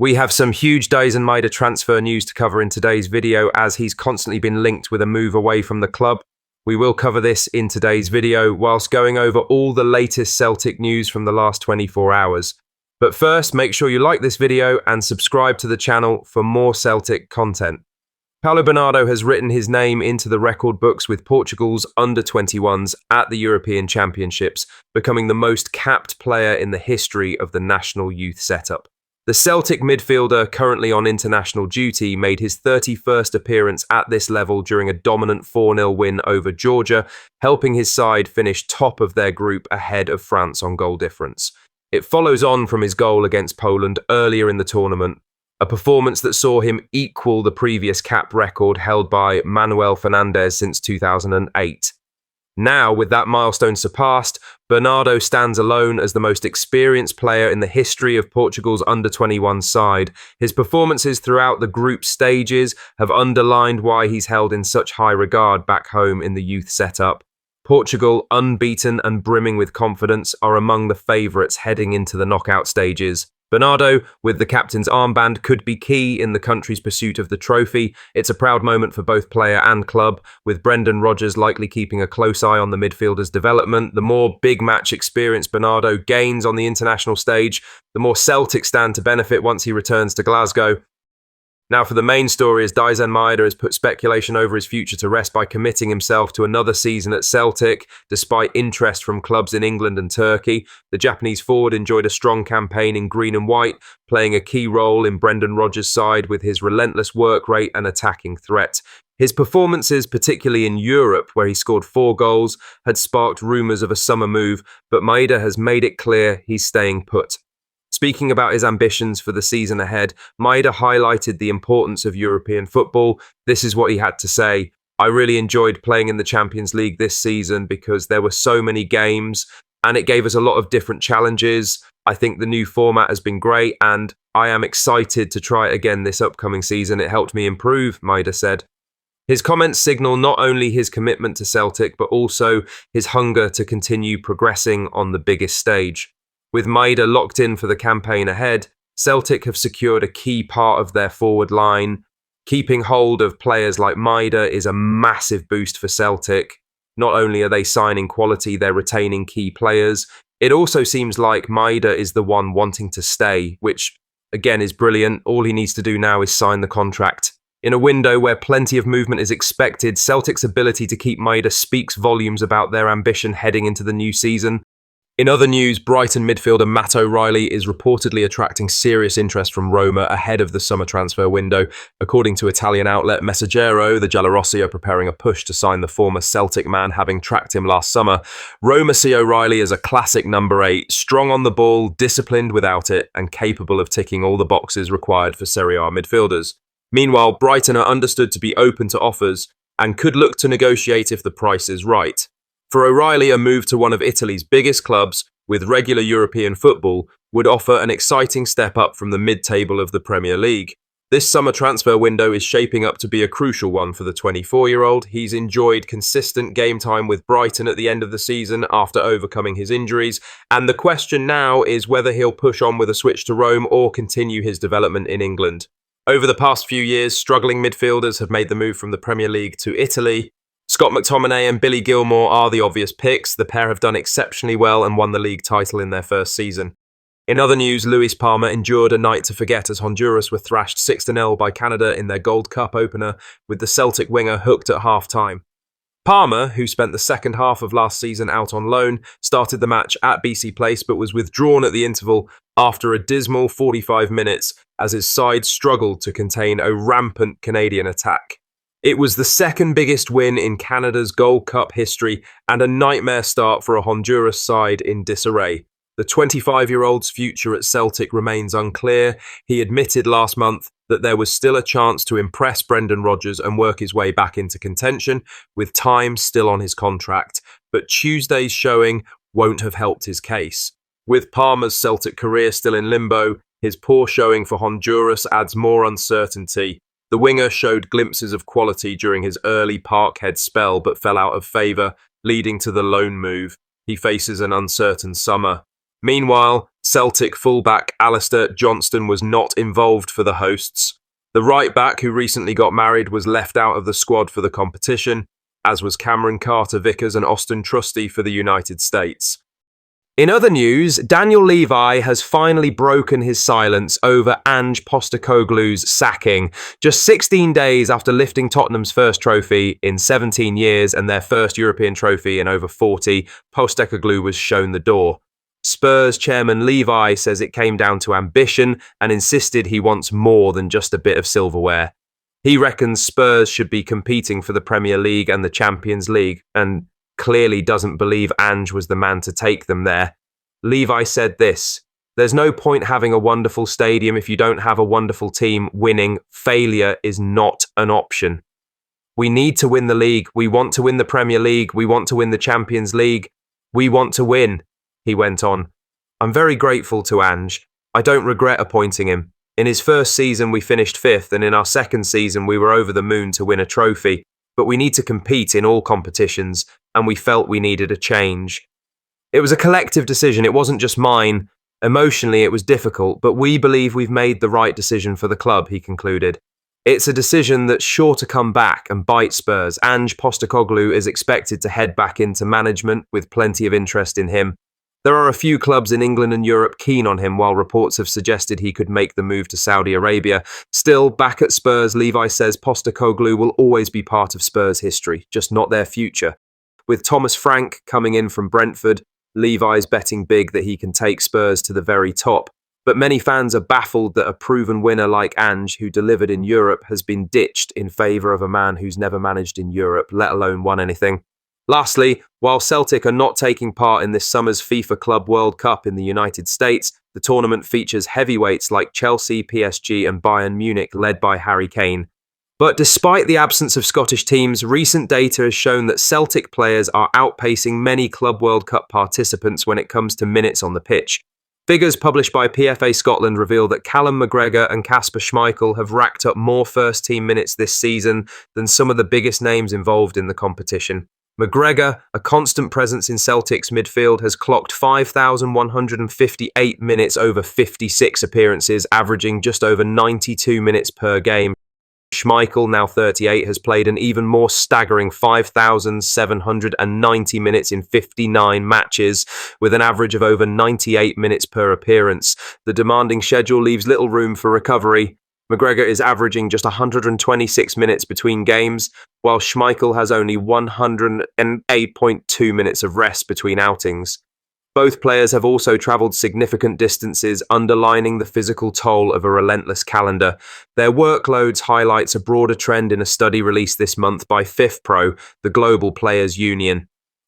We have some huge Daizen Maeda transfer news to cover in today's video, as he's constantly been linked with a move away from the club. We will cover this in today's video, whilst going over all the latest Celtic news from the last 24 hours. But first, make sure you like this video and subscribe to the channel for more Celtic content. Paulo Bernardo has written his name into the record books with Portugal's under-21s at the European Championships, becoming the most capped player in the history of the national youth setup. The Celtic midfielder, currently on international duty, made his 31st appearance at this level during a dominant 4-0 win over Georgia, helping his side finish top of their group ahead of France on goal difference. It follows on from his goal against Poland earlier in the tournament, a performance that saw him equal the previous cap record held by Manuel Fernandes since 2008. Now, with that milestone surpassed, Bernardo stands alone as the most experienced player in the history of Portugal's under-21 side. His performances throughout the group stages have underlined why he's held in such high regard back home in the youth setup. Portugal, unbeaten and brimming with confidence, are among the favourites heading into the knockout stages. Bernardo, with the captain's armband, could be key in the country's pursuit of the trophy. It's a proud moment for both player and club, with Brendan Rodgers likely keeping a close eye on the midfielder's development. The more big match experience Bernardo gains on the international stage, the more Celtic stand to benefit once he returns to Glasgow. Now for the main story, as Daizen Maeda has put speculation over his future to rest by committing himself to another season at Celtic, despite interest from clubs in England and Turkey. The Japanese forward enjoyed a strong campaign in green and white, playing a key role in Brendan Rodgers' side with his relentless work rate and attacking threat. His performances, particularly in Europe, where he scored 4 goals, had sparked rumours of a summer move, but Maeda has made it clear he's staying put. Speaking about his ambitions for the season ahead, Maeda highlighted the importance of European football. This is what he had to say: "I really enjoyed playing in the Champions League this season because there were so many games and it gave us a lot of different challenges. I think the new format has been great and I am excited to try it again this upcoming season. It helped me improve," Maeda said. His comments signal not only his commitment to Celtic, but also his hunger to continue progressing on the biggest stage. With Maeda locked in for the campaign ahead, Celtic have secured a key part of their forward line. Keeping hold of players like Maeda is a massive boost for Celtic. Not only are they signing quality, they're retaining key players. It also seems like Maeda is the one wanting to stay, which again is brilliant. All he needs to do now is sign the contract. In a window where plenty of movement is expected, Celtic's ability to keep Maeda speaks volumes about their ambition heading into the new season. In other news, Brighton midfielder Matt O'Reilly is reportedly attracting serious interest from Roma ahead of the summer transfer window. According to Italian outlet Messaggero, the Giallorossi are preparing a push to sign the former Celtic man, having tracked him last summer. Roma see O'Reilly as a classic number 8, strong on the ball, disciplined without it, and capable of ticking all the boxes required for Serie A midfielders. Meanwhile, Brighton are understood to be open to offers and could look to negotiate if the price is right. For O'Reilly, a move to one of Italy's biggest clubs with regular European football would offer an exciting step up from the mid-table of the Premier League. This summer transfer window is shaping up to be a crucial one for the 24-year-old. He's enjoyed consistent game time with Brighton at the end of the season after overcoming his injuries, and the question now is whether he'll push on with a switch to Rome or continue his development in England. Over the past few years, struggling midfielders have made the move from the Premier League to Italy. Scott McTominay and Billy Gilmour are the obvious picks. The pair have done exceptionally well and won the league title in their first season. In other news, Luis Palma endured a night to forget as Honduras were thrashed 6-0 by Canada in their Gold Cup opener, with the Celtic winger hooked at half-time. Palma, who spent the second half of last season out on loan, started the match at BC Place but was withdrawn at the interval after a dismal 45 minutes as his side struggled to contain a rampant Canadian attack. It was the second biggest win in Canada's Gold Cup history and a nightmare start for a Honduras side in disarray. The 25-year-old's future at Celtic remains unclear. He admitted last month that there was still a chance to impress Brendan Rodgers and work his way back into contention, with time still on his contract. But Tuesday's showing won't have helped his case. With Palmer's Celtic career still in limbo, his poor showing for Honduras adds more uncertainty. The winger showed glimpses of quality during his early Parkhead spell but fell out of favour, leading to the loan move. He faces an uncertain summer. Meanwhile, Celtic fullback Alistair Johnston was not involved for the hosts. The right-back, who recently got married, was left out of the squad for the competition, as was Cameron Carter-Vickers and Austin Trusty for the United States. In other news, Daniel Levy has finally broken his silence over Ange Postecoglou's sacking, just 16 days after lifting Tottenham's first trophy in 17 years and their first European trophy in over 40. Postecoglou was shown the door. Spurs chairman Levy says it came down to ambition and insisted he wants more than just a bit of silverware. He reckons Spurs should be competing for the Premier League and the Champions League, and clearly doesn't believe Ange was the man to take them there. Levy said this: "There's no point having a wonderful stadium if you don't have a wonderful team winning. Failure is not an option. We need to win the league. We want to win the Premier League. We want to win the Champions League. We want to win," he went on. "I'm very grateful to Ange. I don't regret appointing him. In his first season we finished 5th, and in our second season we were over the moon to win a trophy. But we need to compete in all competitions, and we felt we needed a change. It was a collective decision, it wasn't just mine. Emotionally it was difficult, but we believe we've made the right decision for the club," he concluded. "It's a decision that's sure to come back and bite Spurs. Ange Postecoglou is expected to head back into management with plenty of interest in him. There are a few clubs in England and Europe keen on him, while reports have suggested he could make the move to Saudi Arabia. Still, back at Spurs, Levy says Postecoglou will always be part of Spurs' history, just not their future. With Thomas Frank coming in from Brentford, Levy's betting big that he can take Spurs to the very top. But many fans are baffled that a proven winner like Ange, who delivered in Europe, has been ditched in favour of a man who's never managed in Europe, let alone won anything. Lastly, while Celtic are not taking part in this summer's FIFA Club World Cup in the United States, the tournament features heavyweights like Chelsea, PSG and Bayern Munich, led by Harry Kane. But despite the absence of Scottish teams, recent data has shown that Celtic players are outpacing many Club World Cup participants when it comes to minutes on the pitch. Figures published by PFA Scotland reveal that Callum McGregor and Kasper Schmeichel have racked up more first-team minutes this season than some of the biggest names involved in the competition. McGregor, a constant presence in Celtic's midfield, has clocked 5,158 minutes over 56 appearances, averaging just over 92 minutes per game. Schmeichel, now 38, has played an even more staggering 5,790 minutes in 59 matches, with an average of over 98 minutes per appearance. The demanding schedule leaves little room for recovery. McGregor is averaging just 126 minutes between games, while Schmeichel has only 108.2 minutes of rest between outings. Both players have also travelled significant distances, underlining the physical toll of a relentless calendar. Their workloads highlights a broader trend in a study released this month by FIFPro, the Global Players Union.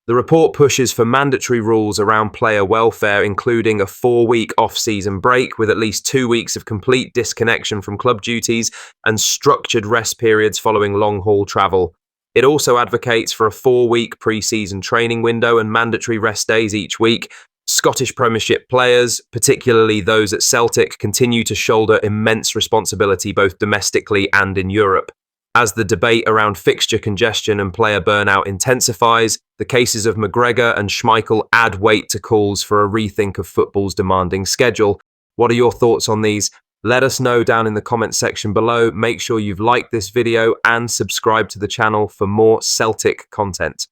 The report pushes for mandatory rules around player welfare, including a 4-week off-season break with at least 2 weeks of complete disconnection from club duties and structured rest periods following long-haul travel. It also advocates for a 4-week pre-season training window and mandatory rest days each week. Scottish Premiership players, particularly those at Celtic, continue to shoulder immense responsibility both domestically and in Europe. As the debate around fixture congestion and player burnout intensifies, the cases of McGregor and Schmeichel add weight to calls for a rethink of football's demanding schedule. What are your thoughts on these? Let us know down in the comments section below. Make sure you've liked this video and subscribe to the channel for more Celtic content.